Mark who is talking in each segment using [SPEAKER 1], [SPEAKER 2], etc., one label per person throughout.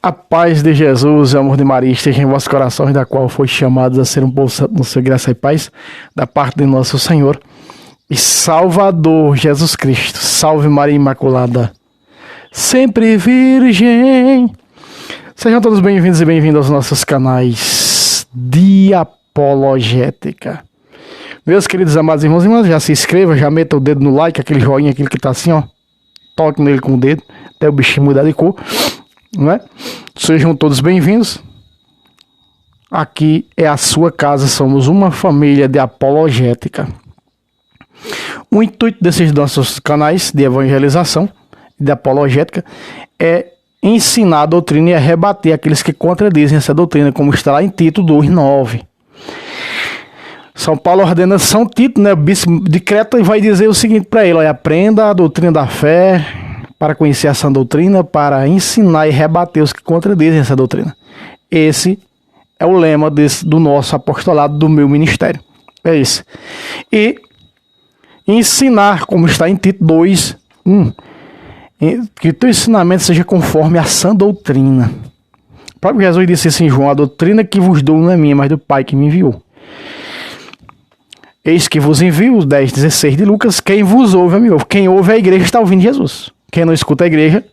[SPEAKER 1] A paz de Jesus e o amor de Maria esteja em vossos corações, da qual foi chamados a ser um povo santo no seu graça e paz, da parte de nosso Senhor e Salvador Jesus Cristo. Salve Maria Imaculada, sempre Virgem. Sejam todos bem-vindos e bem-vindos aos nossos canais de apologética. Meus queridos amados irmãos e irmãs, já se inscreva, já meta o dedo no like, aquele joinha, aquele que tá assim, ó. Toque nele com o dedo, até o bichinho mudar de cor, não é? Sejam todos bem-vindos. Aqui é a sua casa, somos uma família de apologética. O intuito desses nossos canais de evangelização e de apologética é ensinar a doutrina e a rebater aqueles que contradizem essa doutrina, como está lá em Tito 2:9. São Paulo ordena São Tito, né, o bispo de Creta, e vai dizer o seguinte para ele: olha, aprenda a doutrina da fé para conhecer essa doutrina, para ensinar e rebater os que contradizem essa doutrina. Esse é o lema do nosso apostolado, do meu ministério. É esse. E ensinar, como está em Tito 2:1, que o teu ensinamento seja conforme a sã doutrina. O próprio Jesus disse assim em João: a doutrina que vos dou não é minha, mas do Pai que me enviou. Eis que vos envio, 10:16 de Lucas, quem vos ouve, me ouve. Quem ouve a igreja está ouvindo Jesus. Quem não escuta a igreja,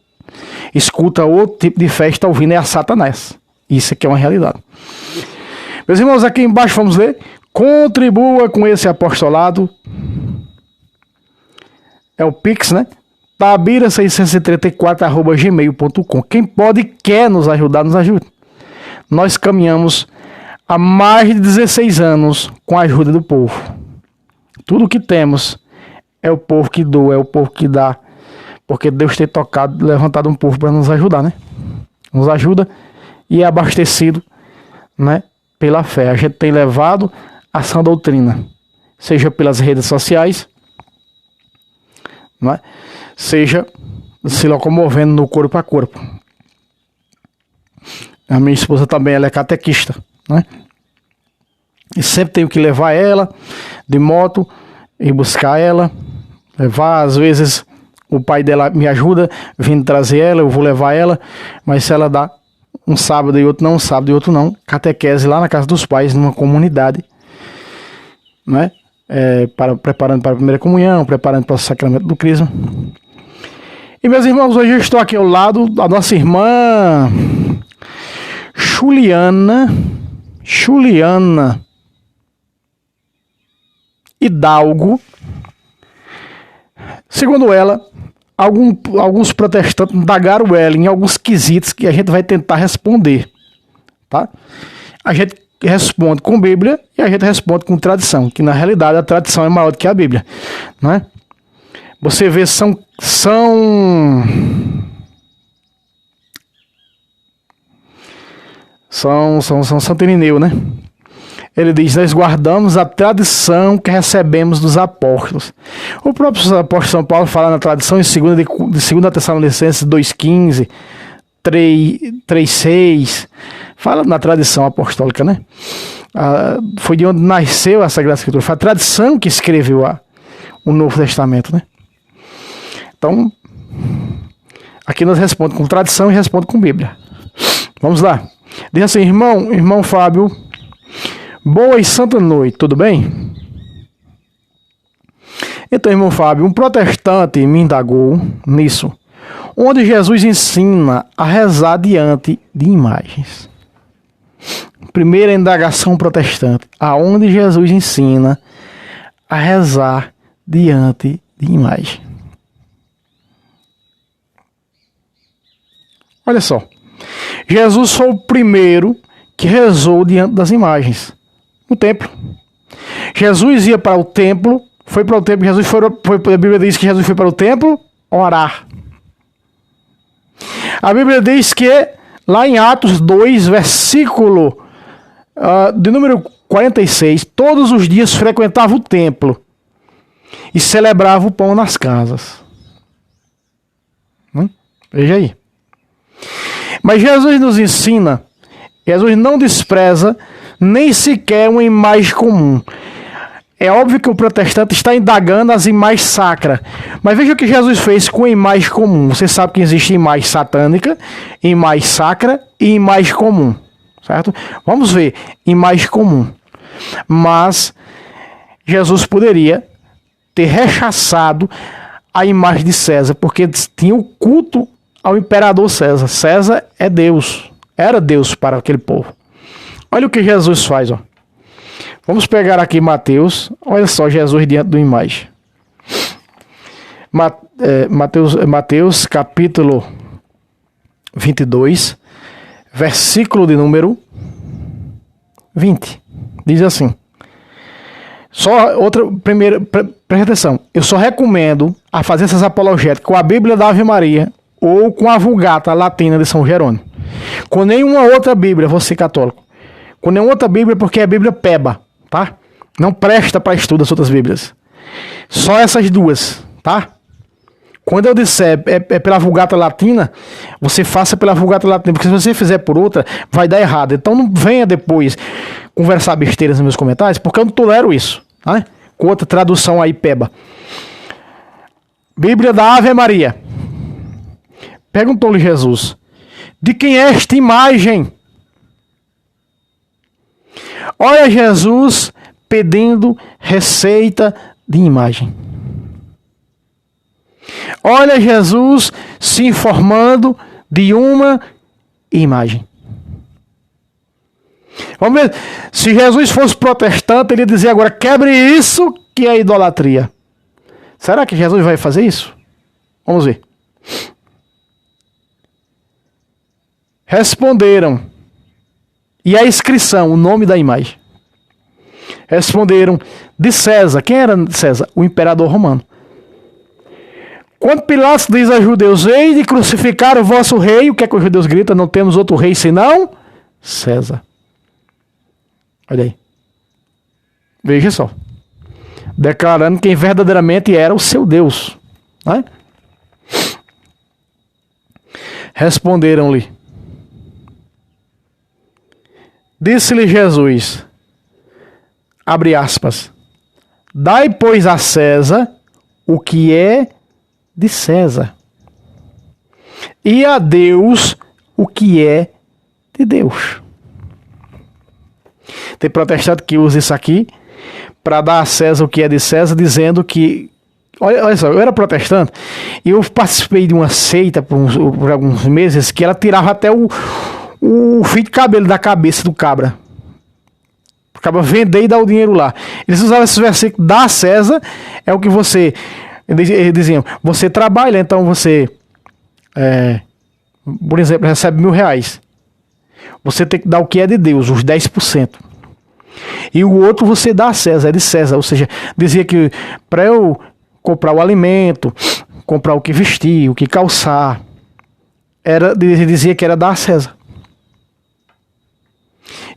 [SPEAKER 1] escuta outro tipo de fé, está ouvindo é a Satanás. Isso aqui é uma realidade. Meus irmãos, aqui embaixo vamos ler: contribua com esse apostolado. É o Pix, né? tabira634@gmail.com. Quem pode e quer nos ajudar, nos ajude. Nós caminhamos há mais de 16 anos com a ajuda do povo. Tudo que temos é o povo que doa, é o povo que dá. Porque Deus tem levantado um povo para nos ajudar, né? Nos ajuda e é abastecido, né, pela fé. A gente tem levado a sã doutrina, seja pelas redes sociais, né, seja se locomovendo no corpo a corpo. A minha esposa também, ela é catequista, né? E sempre tenho que levar ela de moto e buscar ela, levar. Às vezes o pai dela me ajuda vindo trazer ela, eu vou levar ela, mas se ela dá um sábado e outro não, um sábado e outro não, catequese lá na casa dos pais, numa comunidade, né? Preparando para a primeira comunhão, preparando para o sacramento do crisma. E meus irmãos, hoje eu estou aqui ao lado da nossa irmã Juliana Hidalgo. Segundo ela, alguns protestantes indagaram ela em alguns quesitos que a gente vai tentar responder, tá? A gente responde com Bíblia e a gente responde com tradição, que na realidade a tradição é maior do que a Bíblia, né? Você vê São Irineu, né? Ele diz: nós guardamos a tradição que recebemos dos apóstolos. O próprio apóstolo São Paulo fala na tradição em 2 Tessalonicenses 2:15, 3:6, fala na tradição apostólica, né? Foi de onde nasceu a Sagrada Escritura, foi a tradição que escreveu o Novo Testamento, né? Então, aqui nós respondemos com tradição e respondemos com Bíblia. Vamos lá. Diz assim: irmão Fábio, boa e santa noite, tudo bem? Então, irmão Fábio, um protestante me indagou nisso, onde Jesus ensina a rezar diante de imagens. Primeira indagação protestante: aonde Jesus ensina a rezar diante de imagem? Olha só, Jesus foi o primeiro que rezou diante das imagens no templo. Jesus ia para o templo, foi para o templo, a Bíblia diz que Jesus foi para o templo orar. A Bíblia diz que lá em Atos 2, versículo de número 46, todos os dias frequentava o templo e celebrava o pão nas casas. Veja aí. Mas Jesus nos ensina, Jesus não despreza nem sequer uma imagem comum. É óbvio que o protestante está indagando as imagens sacras. Mas veja o que Jesus fez com a imagem comum. Você sabe que existe imagem satânica, imagem sacra e imagem comum. Certo? Vamos ver. Imagem comum. Mas Jesus poderia ter rechaçado a imagem de César, porque tinha o culto ao imperador César. César é Deus. Era Deus para aquele povo. Olha o que Jesus faz, ó. Vamos pegar aqui Mateus. Olha só Jesus diante do imagem. Mateus capítulo 22, versículo de número 20. Diz assim. Só outra, presta atenção. Eu só recomendo a fazer essas apologéticas com a Bíblia da Ave Maria ou com a Vulgata Latina de São Jerônimo. Com nenhuma outra Bíblia, você católico. Com nenhuma outra Bíblia, porque é a Bíblia peba, tá? Não presta para estudo as outras Bíblias. Só essas duas, tá? Quando eu disser é pela Vulgata Latina, você faça pela Vulgata Latina, porque se você fizer por outra, vai dar errado. Então não venha depois conversar besteiras nos meus comentários, porque eu não tolero isso, tá? Com outra tradução aí peba. Bíblia da Ave Maria. Perguntou-lhe Jesus: de quem é esta imagem? Olha Jesus pedindo receita de imagem. Olha Jesus se informando de uma imagem. Vamos ver. Se Jesus fosse protestante, ele ia dizer agora: quebre isso que é idolatria. Será que Jesus vai fazer isso? Vamos ver. Responderam. E a inscrição, o nome da imagem. Responderam: de César. Quem era César? O imperador romano. Quando Pilatos diz aos judeus: ei de crucificar o vosso rei, o que é que os judeus gritam? Não temos outro rei senão César. Olha aí. Veja só. Declarando quem verdadeiramente era o seu Deus. Né? Responderam-lhe. Disse-lhe Jesus, abre aspas, dai, pois, a César o que é de César, e a Deus o que é de Deus. Tem protestante que usa isso aqui para dar a César o que é de César, dizendo que... Olha só, eu era protestante e eu participei de uma seita por alguns meses que ela tirava até o fio de cabelo da cabeça do cabra. O cabra vender e dar o dinheiro lá. Eles usavam esse versículo: dá a César é o que você... Eles diziam: você trabalha, então você... por exemplo, recebe R$1.000. Você tem que dar o que é de Deus, os 10%. E o outro você dá a César, é de César. Ou seja, dizia que para eu comprar o alimento, comprar o que vestir, o que calçar, dizia que era dar a César.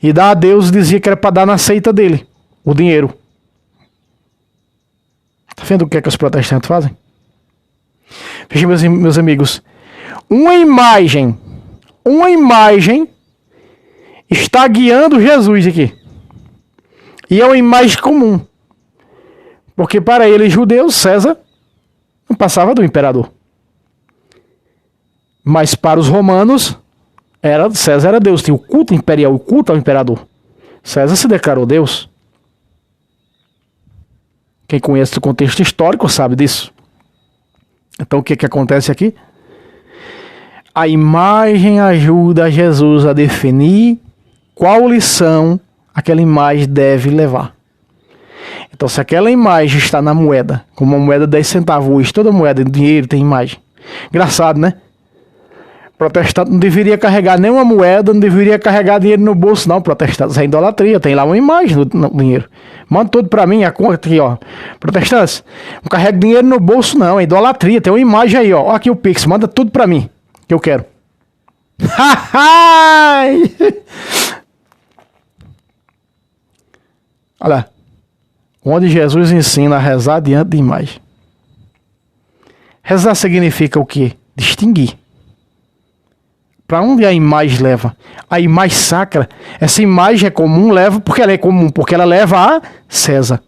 [SPEAKER 1] E dar a Deus dizia que era para dar na seita dele, o dinheiro. Tá vendo o que é que os protestantes fazem? Veja, meus amigos, uma imagem está guiando Jesus aqui. E é uma imagem comum. Porque para eles, judeus, César não passava do imperador. Mas para os romanos, César era Deus. Tinha o culto imperial, o culto ao imperador. César se declarou Deus. Quem conhece o contexto histórico sabe disso. Então o que acontece aqui? A imagem ajuda Jesus a definir qual lição aquela imagem deve levar. Então, se aquela imagem está na moeda, como uma moeda de 10 centavos hoje, toda moeda de dinheiro tem imagem. Engraçado, né? Protestante não deveria carregar nenhuma moeda, não deveria carregar dinheiro no bolso, não. Protestantes é idolatria, tem lá uma imagem no dinheiro. Manda tudo pra mim, a conta aqui, ó. Protestantes, não carrega dinheiro no bolso, não. É idolatria, tem uma imagem aí, ó. Ó aqui o Pix, manda tudo pra mim, que eu quero. Olha, onde Jesus ensina a rezar diante de imagem. Rezar significa o quê? Distinguir. Para onde a imagem leva? A imagem sacra, essa imagem é comum, leva, porque ela é comum, porque ela leva a César.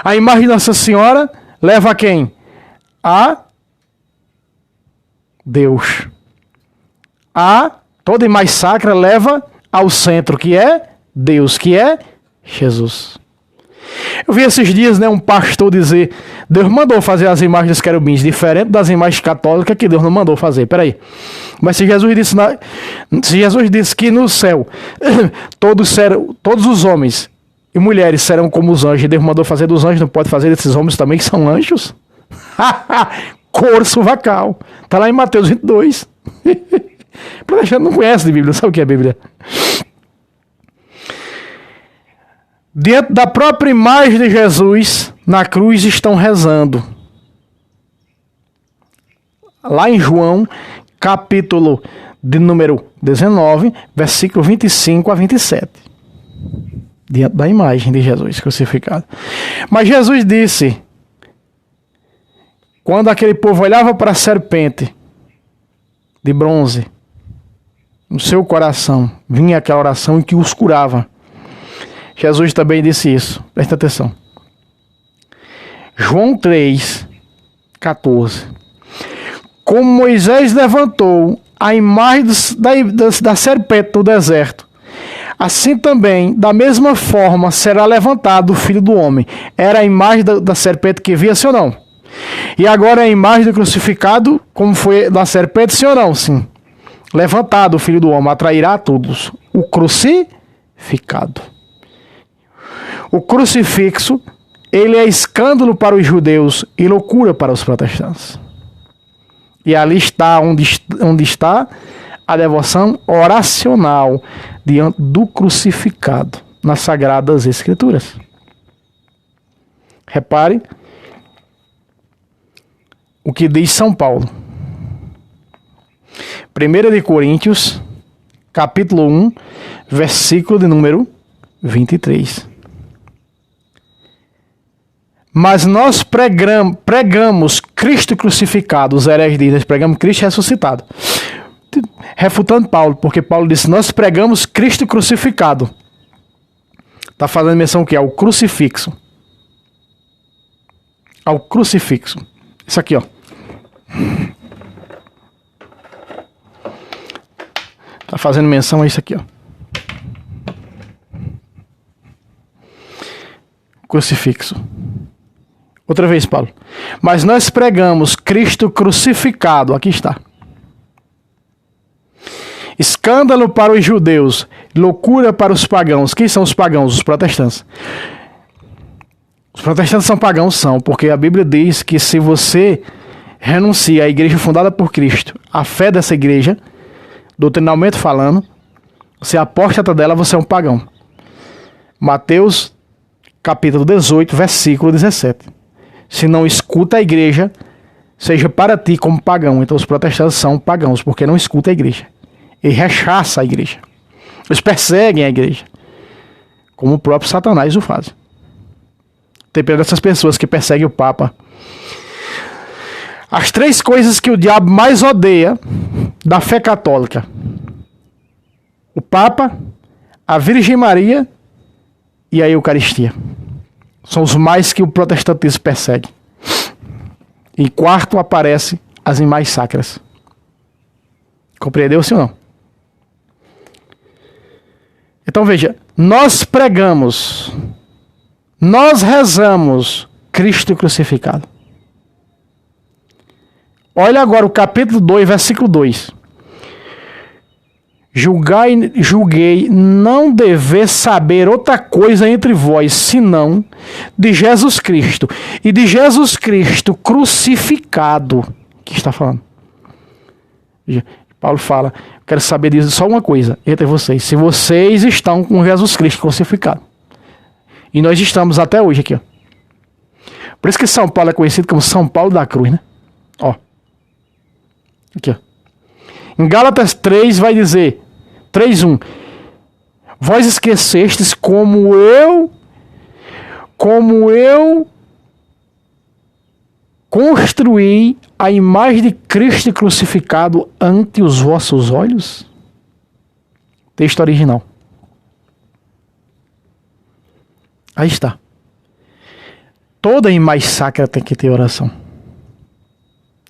[SPEAKER 1] A imagem de Nossa Senhora leva a quem? A Deus. Toda imagem sacra leva ao centro, que é Deus, que é Jesus. Eu vi esses dias, um pastor dizer: Deus mandou fazer as imagens dos querubins, diferente das imagens católicas que Deus não mandou fazer. Peraí. Mas se Jesus disse que no céu todos os homens e mulheres serão como os anjos, e Deus mandou fazer dos anjos, não pode fazer desses homens também que são anjos? Corso vacal. Está lá em Mateus 22. Para deixar não conhece de Bíblia, não sabe o que é Bíblia. Dentro da própria imagem de Jesus, na cruz, estão rezando. Lá em João, capítulo de número 19, versículo 25 a 27. Diante da imagem de Jesus crucificado. Mas Jesus disse, quando aquele povo olhava para a serpente de bronze, no seu coração vinha aquela oração que os curava. Jesus também disse isso. Presta atenção. João 3, 14. Como Moisés levantou a imagem da serpente no deserto, assim também, da mesma forma, será levantado o Filho do Homem. Era a imagem da serpente que via, sim ou não? E agora é a imagem do crucificado, como foi da serpente, sim ou não? Sim. Levantado o Filho do Homem, atrairá a todos. O crucificado. O crucifixo, ele é escândalo para os judeus e loucura para os protestantes. E ali está onde está a devoção oracional diante do crucificado nas Sagradas Escrituras. Repare o que diz São Paulo. 1 de Coríntios, capítulo 1, versículo de número 23. Mas nós pregamos Cristo crucificado, os hereges dizem, nós pregamos Cristo ressuscitado. Refutando Paulo, porque Paulo disse, nós pregamos Cristo crucificado. Está fazendo menção o quê? Ao crucifixo. Ao crucifixo. Isso aqui, ó. Está fazendo menção a isso aqui, ó. Crucifixo. Outra vez, Paulo. Mas nós pregamos Cristo crucificado. Aqui está. Escândalo para os judeus, loucura para os pagãos. Quem são os pagãos? Os protestantes. Os protestantes são pagãos, são, porque a Bíblia diz que se você renuncia à igreja fundada por Cristo, a fé dessa igreja, doutrinalmente falando, você é apóstata dela, você é um pagão. Mateus, capítulo 18, versículo 17. Se não escuta a igreja, seja para ti como pagão. Então os protestantes são pagãos, porque não escuta a igreja. E rechaça a igreja. Eles perseguem a igreja. Como o próprio Satanás o faz. Tem pena dessas pessoas que perseguem o Papa. As três coisas que o diabo mais odeia da fé católica: o Papa, a Virgem Maria e a Eucaristia. São os mais que o protestantismo persegue. Em quarto aparece as imagens sacras. Compreendeu, sim ou não? Então veja, nós pregamos, nós rezamos Cristo crucificado. Olha agora o capítulo 2, versículo 2. Julguei não dever saber outra coisa entre vós, senão de Jesus Cristo. E de Jesus Cristo crucificado. Que está falando? Paulo fala, quero saber disso só uma coisa entre vocês. Se vocês estão com Jesus Cristo crucificado. E nós estamos até hoje aqui, ó. Por isso que São Paulo é conhecido como São Paulo da Cruz, né? Ó. Aqui, ó. Em Gálatas 3 vai dizer, 3:1. Vós esquecestes como eu construí a imagem de Cristo crucificado ante os vossos olhos? Texto original. Aí está. Toda imagem sacra tem que ter oração.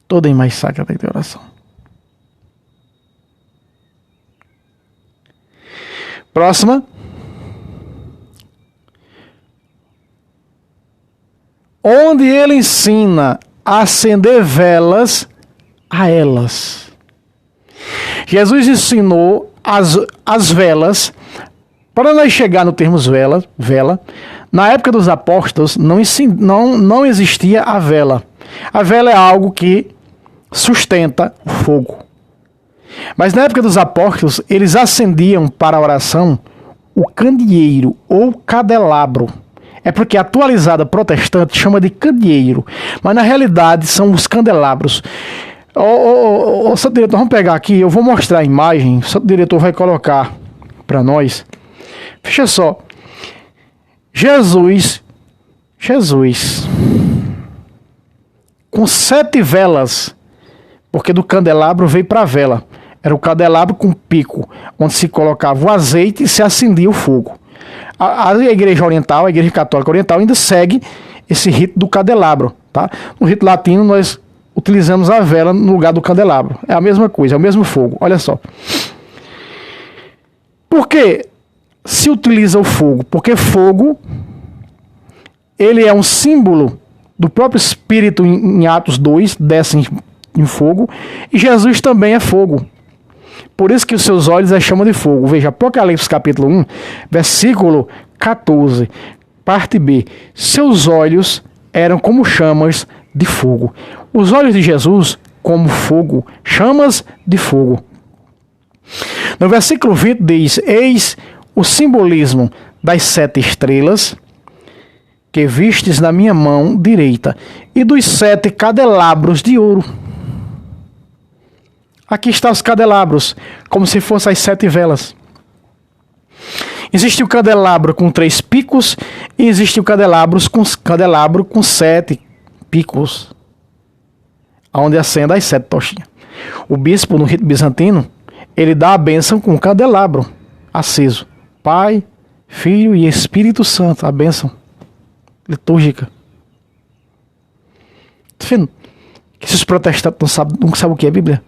[SPEAKER 1] Toda imagem sacra tem que ter oração. Próxima. Onde ele ensina a acender velas a elas. Jesus ensinou as velas. Para nós chegar no termo vela, na época dos apóstolos não existia a vela. A vela é algo que sustenta o fogo. Mas na época dos apóstolos, eles acendiam para a oração o candeeiro ou candelabro. É porque a atualizada protestante chama de candeeiro, mas na realidade são os candelabros. Santo diretor, vamos pegar aqui, eu vou mostrar a imagem, o santo diretor vai colocar para nós. Veja só, Jesus, com 7 velas, porque do candelabro veio para a vela. Era o candelabro com pico, onde se colocava o azeite e se acendia o fogo. A igreja oriental, a igreja católica oriental, ainda segue esse rito do candelabro. Tá? No rito latino, nós utilizamos a vela no lugar do candelabro. É a mesma coisa, é o mesmo fogo. Olha só. Por que se utiliza o fogo? Porque fogo, ele é um símbolo do próprio Espírito em Atos 2, desce em fogo, e Jesus também é fogo. Por isso que os seus olhos é chama de fogo. Veja, Apocalipse capítulo 1, versículo 14, parte B. Seus olhos eram como chamas de fogo. Os olhos de Jesus como fogo, chamas de fogo. No versículo 20 diz: eis o simbolismo das 7 estrelas que vistes na minha mão direita e dos 7 candelabros de ouro. Aqui estão os candelabros, como se fossem as 7 velas. Existe o candelabro com 3 picos e existe o candelabro com 7 picos, onde acende as 7 tochinhas. O bispo, no rito bizantino, ele dá a bênção com um candelabro aceso. Pai, Filho e Espírito Santo, a bênção litúrgica. Tá vendo? Que esses protestantes não sabem o que é Bíblia.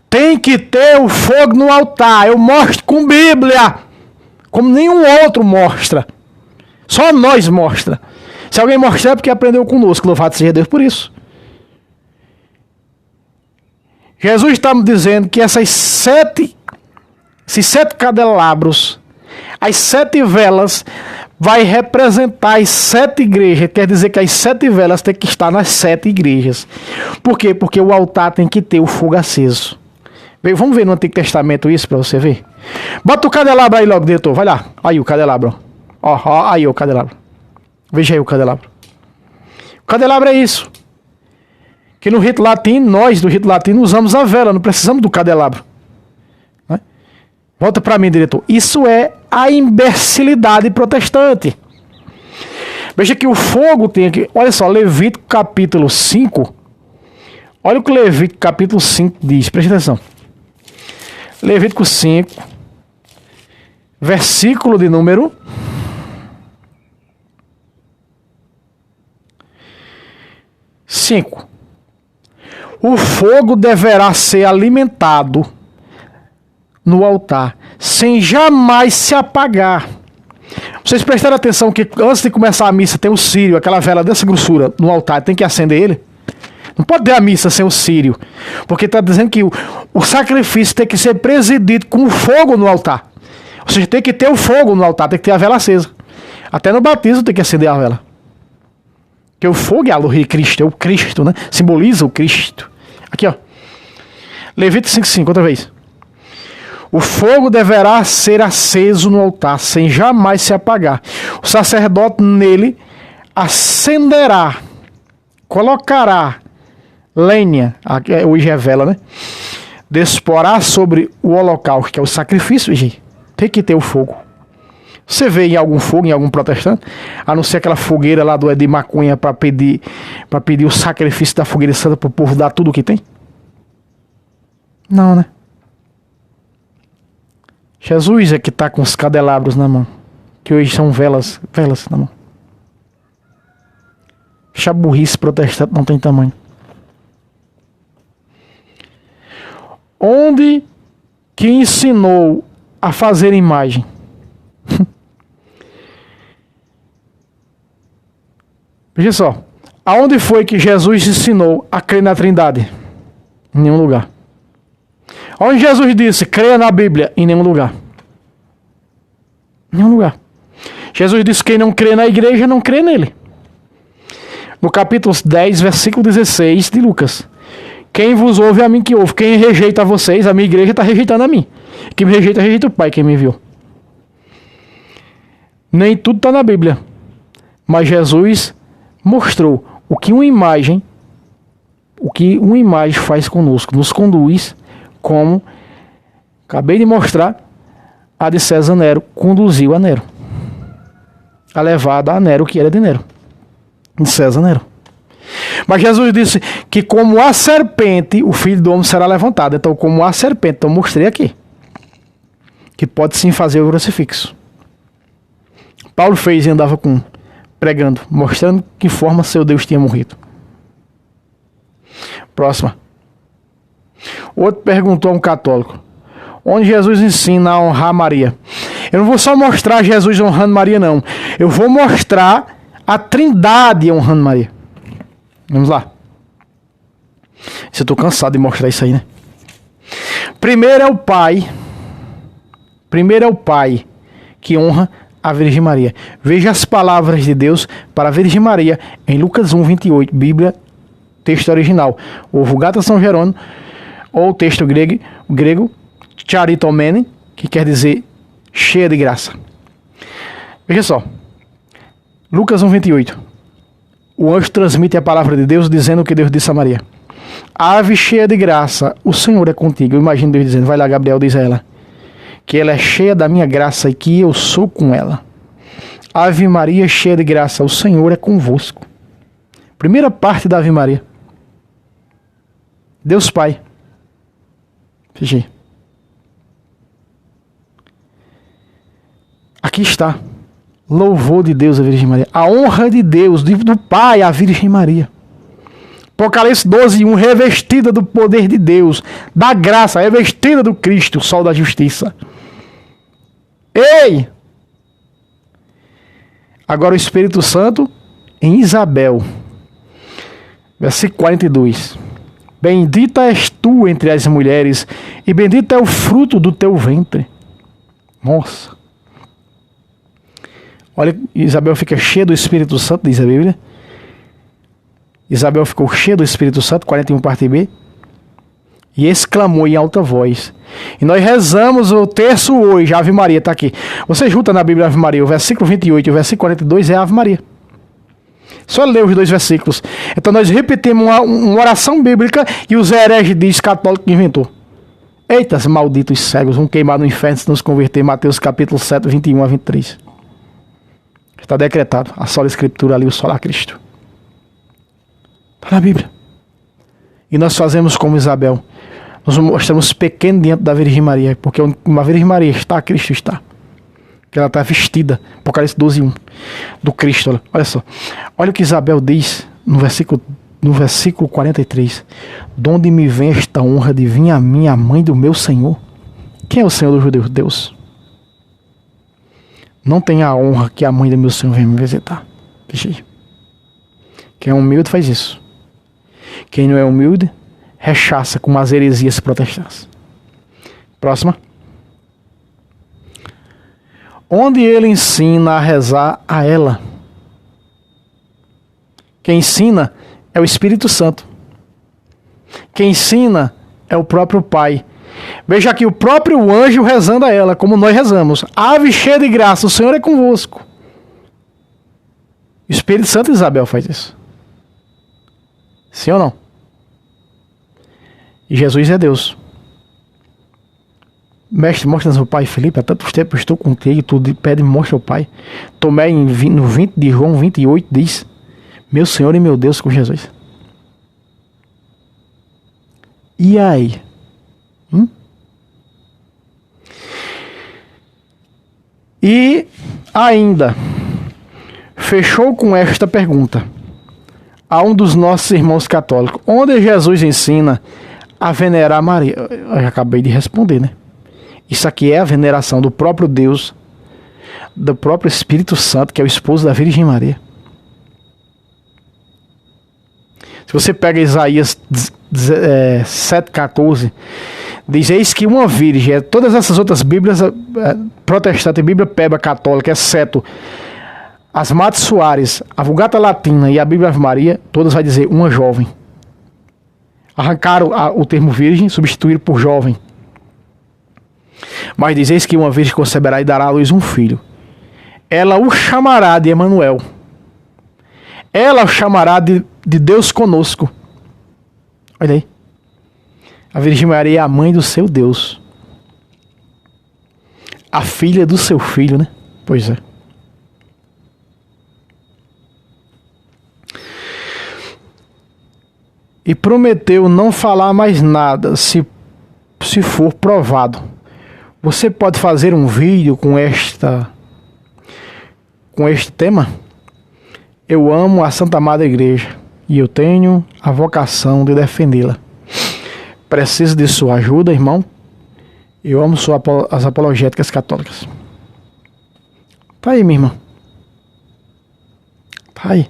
[SPEAKER 1] Tem que ter o fogo no altar. Eu mostro com Bíblia, como nenhum outro mostra. Só nós mostra. Se alguém mostrar é porque aprendeu conosco. Louvado seja Deus por isso. Jesus está me dizendo que esses 7 candelabros, as 7 velas, vai representar as 7 igrejas. Quer dizer que as 7 velas têm que estar nas 7 igrejas. Por quê? Porque o altar tem que ter o fogo aceso. Vamos ver no Antigo Testamento isso para você ver. Bota o candelabro aí logo, diretor. Vai lá. Aí o candelabro. Ó, aí o candelabro. Veja aí o candelabro. O candelabro é isso. Que no rito latino, nós do rito latino usamos a vela, não precisamos do candelabro. Né? Volta para mim, diretor. Isso é a imbecilidade protestante. Veja que o fogo tem aqui. Olha só, Levítico capítulo 5. Olha o que Levítico capítulo 5 diz. Preste atenção. Levítico 5, versículo de número 5. O fogo deverá ser alimentado no altar, sem jamais se apagar. Vocês prestaram atenção que antes de começar a missa tem o círio, aquela vela dessa grossura no altar, tem que acender ele? Não pode ter a missa sem o círio, porque está dizendo que o sacrifício tem que ser presidido com fogo no altar. Ou seja, tem que ter o fogo no altar, tem que ter a vela acesa. Até no batismo tem que acender a vela. Porque o fogo é a luz de Cristo, é o Cristo, né? Simboliza o Cristo. Aqui, ó. Levítico 5:5, outra vez. O fogo deverá ser aceso no altar, sem jamais se apagar. O sacerdote nele acenderá, colocará lenha, hoje é vela, né? Desporá sobre o holocausto, que é o sacrifício, gente. Tem que ter o fogo. Você vê em algum fogo, em algum protestante, a não ser aquela fogueira lá do Edir Macunha para pedir o sacrifício da fogueira santa para o povo dar tudo o que tem? Não, né? Jesus é que está com os candelabros na mão. que hoje são velas na mão. Chaburrice protestante não tem tamanho. Onde que ensinou a fazer imagem? Veja só. Aonde foi que Jesus ensinou a crer na Trindade? Em nenhum lugar. Onde Jesus disse, creia na Bíblia? Em nenhum lugar. Em nenhum lugar. Jesus disse, quem não crê na igreja, não crê nele. No capítulo 10, versículo 16 de Lucas. Quem vos ouve, a mim que ouve. Quem rejeita a vocês, a minha igreja está rejeitando a mim. Quem me rejeita, rejeita o Pai, quem me enviou. Nem tudo está na Bíblia. Mas Jesus mostrou o que uma imagem faz conosco. Nos conduz como, acabei de mostrar, a de César Nero conduziu a Nero. A levada a Nero, que era de Nero. De César Nero. Mas Jesus disse que como a serpente, o Filho do Homem será levantado. Então, como a serpente, eu mostrei aqui, que pode sim fazer o crucifixo. Paulo fez e andava pregando, mostrando que forma seu Deus tinha morrido. Próxima. Outro perguntou a um católico, onde Jesus ensina a honrar Maria. Eu não vou só mostrar Jesus honrando Maria, não. Eu vou mostrar a Trindade honrando Maria. Vamos lá. Eu estou cansado de mostrar isso aí, né? Primeiro é o Pai que honra a Virgem Maria. Veja as palavras de Deus para a Virgem Maria em Lucas 1, 28, Bíblia, texto original. Ou Vulgata São Jerônimo, ou o texto grego charitomene, que quer dizer cheia de graça. Veja só. Lucas 1, 28. O anjo transmite a palavra de Deus dizendo o que Deus disse a Maria. Ave cheia de graça, o Senhor é contigo. Eu imagino Deus dizendo, vai lá Gabriel, diz a ela, que ela é cheia da minha graça e que eu sou com ela. Ave Maria cheia de graça, o Senhor é convosco. Primeira parte da Ave Maria. Deus Pai. Veja. Aqui está. Louvor de Deus a Virgem Maria. A honra de Deus, do Pai à Virgem Maria. Apocalipse 12, 1. Revestida do poder de Deus, da graça, revestida do Cristo, o sol da justiça. Ei! Agora o Espírito Santo em Isabel. Versículo 42. Bendita és tu entre as mulheres, e bendito é o fruto do teu ventre. Nossa! Olha, Isabel fica cheia do Espírito Santo, diz a Bíblia. Isabel ficou cheia do Espírito Santo, 41 parte B, e exclamou em alta voz. E nós rezamos o terço hoje, a Ave Maria está aqui. Você junta na Bíblia Ave Maria, o versículo 28 e o versículo 42 é Ave Maria. Só ler os dois versículos. Então nós repetimos uma oração bíblica e os hereges diz católico que inventou. Eita, malditos cegos, vão queimar no inferno se nos converter. Mateus capítulo 7, 21 a 23. Está decretado. A sola escritura ali, o sola Cristo. Está na Bíblia. E nós fazemos como Isabel. Nós mostramos pequeno diante da Virgem Maria. Porque uma Virgem Maria está, Cristo está. Que ela está vestida. Apocalipse 12, 1. Do Cristo. Olha só. Olha o que Isabel diz no versículo 43. Donde me vem esta honra de vir a mim, a mãe do meu Senhor? Quem é o Senhor dos judeus? Deus. Não tem a honra que a mãe do meu Senhor vem me visitar. Deixa aí. Quem é humilde faz isso. Quem não é humilde, rechaça com umas heresias protestadas. Próxima. Onde ele ensina a rezar a ela. Quem ensina é o Espírito Santo. Quem ensina é o próprio Pai. Veja aqui o próprio anjo rezando a ela, como nós rezamos. Ave cheia de graça, o Senhor é convosco. O Espírito Santo, Isabel, faz isso. Sim ou não? E Jesus é Deus. Mestre, mostra-nos o Pai, Filipe. Há tantos tempos estou contigo, tu pede, mostra o Pai. Tomé no 20 de João 28 diz: meu Senhor e meu Deus com Jesus. E aí? E Ainda fechou com esta pergunta a um dos nossos irmãos católicos: onde Jesus ensina a venerar Maria? Eu já acabei de responder, né? Isso aqui é a veneração do próprio Deus, do próprio Espírito Santo, que é o esposo da Virgem Maria. Se você pega Isaías 7,14, diz: eis que uma virgem, todas essas outras bíblias protestantes, Bíblia Peba católica, exceto as Mates Soares, a Vulgata Latina e a Bíblia Ave Maria, todas vai dizer uma jovem. Arrancaram o termo virgem, substituíram por jovem. Mas diz: eis que uma virgem conceberá e dará à luz um filho. Ela o chamará de Emanuel. Ela o chamará de Deus conosco. Olha aí. A Virgem Maria é a mãe do seu Deus. A filha do seu filho, né? Pois é. E prometeu não falar mais nada se for provado. Você pode fazer um vídeo com este tema? Eu amo a Santa Madre Igreja e eu tenho a vocação de defendê-la. Preciso de sua ajuda, irmão. Eu amo as apologéticas católicas. Tá aí, minha irmã. Tá aí.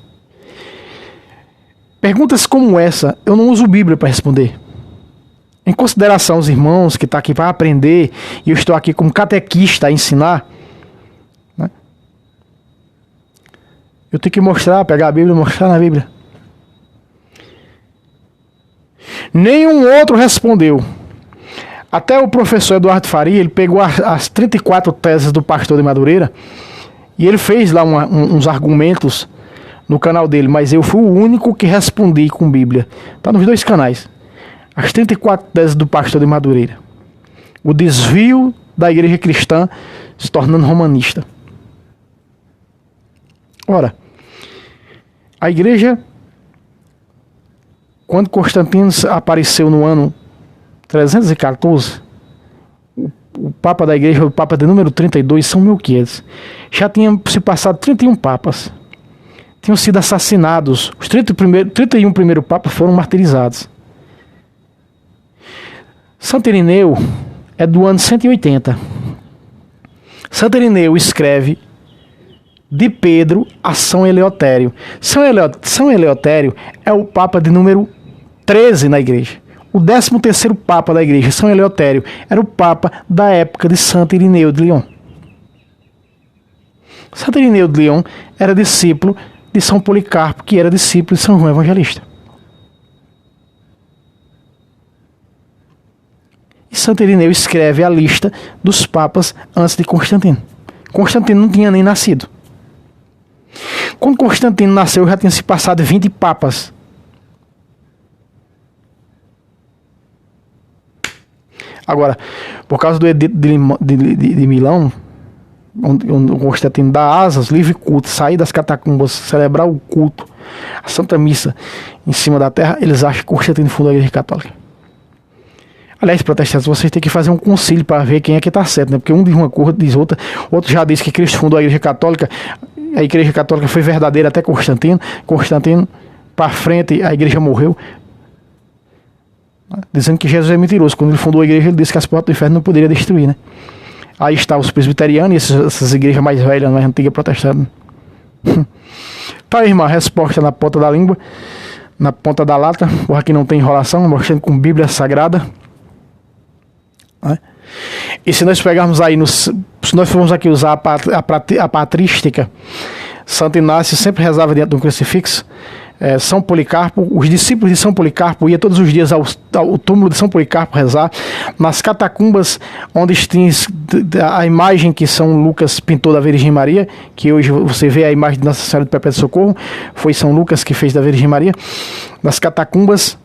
[SPEAKER 1] Perguntas como essa, eu não uso Bíblia para responder. Em consideração aos irmãos que estão aqui para aprender, e eu estou aqui como catequista a ensinar, né? Eu tenho que mostrar, pegar a Bíblia e mostrar na Bíblia. Nenhum outro respondeu. Até o professor Eduardo Faria, ele pegou as 34 teses do pastor de Madureira e ele fez lá uns argumentos no canal dele, mas eu fui o único que respondi com Bíblia. Está nos dois canais. As 34 teses do pastor de Madureira. O desvio da igreja cristã se tornando romanista. Ora, a igreja, quando Constantino apareceu no ano 314, o Papa da igreja, o Papa de número 32, São Melquiades, já tinham se passado 31 papas. Tinham sido assassinados. Os 31 primeiros papas foram martirizados. Santo Irineu é do ano 180. Santo Irineu escreve de Pedro a São Eleutério. São Eleutério é o Papa de número 13 na igreja. O 13º Papa da igreja, São Eleutério, era o Papa da época de Santo Irineu de Lyon. Santo Irineu de Lyon era discípulo de São Policarpo, que era discípulo de São João Evangelista. E Santo Irineu escreve a lista dos papas antes de Constantino. Constantino não tinha nem nascido. Quando Constantino nasceu, já tinha se passado 20 papas. Agora, por causa do edito de Milão, onde o Constantino dá asas, livre culto, sair das catacumbas, celebrar o culto, a Santa Missa em cima da terra, eles acham que Constantino fundou a Igreja Católica. Aliás, protestantes, vocês têm que fazer um concílio para ver quem é que está certo, né? Porque um diz uma coisa, diz outra, outro já diz que Cristo fundou a Igreja Católica, a Igreja Católica foi verdadeira até Constantino, para frente a Igreja morreu, dizendo que Jesus é mentiroso. Quando ele fundou a igreja, ele disse que as portas do inferno não poderiam destruir, né? Aí está os presbiterianos e essas igrejas mais velhas, mais antigas, protestantes. Tá aí, irmã, resposta na ponta da língua, na ponta da lata, porque aqui não tem enrolação, mostrando com Bíblia Sagrada. Né? E se nós pegarmos aí, se nós formos aqui usar a patrística, Santo Inácio sempre rezava diante de um crucifixo. São Policarpo, os discípulos de São Policarpo iam todos os dias ao túmulo de São Policarpo rezar. Nas catacumbas, onde tem a imagem que São Lucas pintou da Virgem Maria, que hoje você vê a imagem de Nossa Senhora do Perpétuo Socorro, foi São Lucas que fez da Virgem Maria. Nas catacumbas,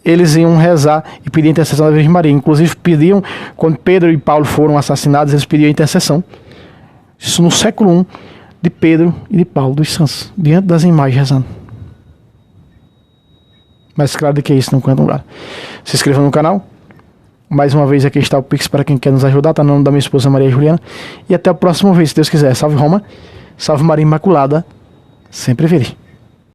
[SPEAKER 1] eles iam rezar e pedir a intercessão da Virgem Maria. Inclusive pediam, quando Pedro e Paulo foram assassinados, eles pediam a intercessão. Isso no século I, de Pedro e de Paulo dos Santos, diante das imagens rezando. Mais claro do que isso, não conta lugar. Se inscreva no canal, Mais uma vez aqui está o Pix para quem quer nos ajudar, tá no nome da minha esposa Maria Juliana. E até o próximo vez, se Deus quiser. Salve Roma, salve Maria Imaculada, sempre virei.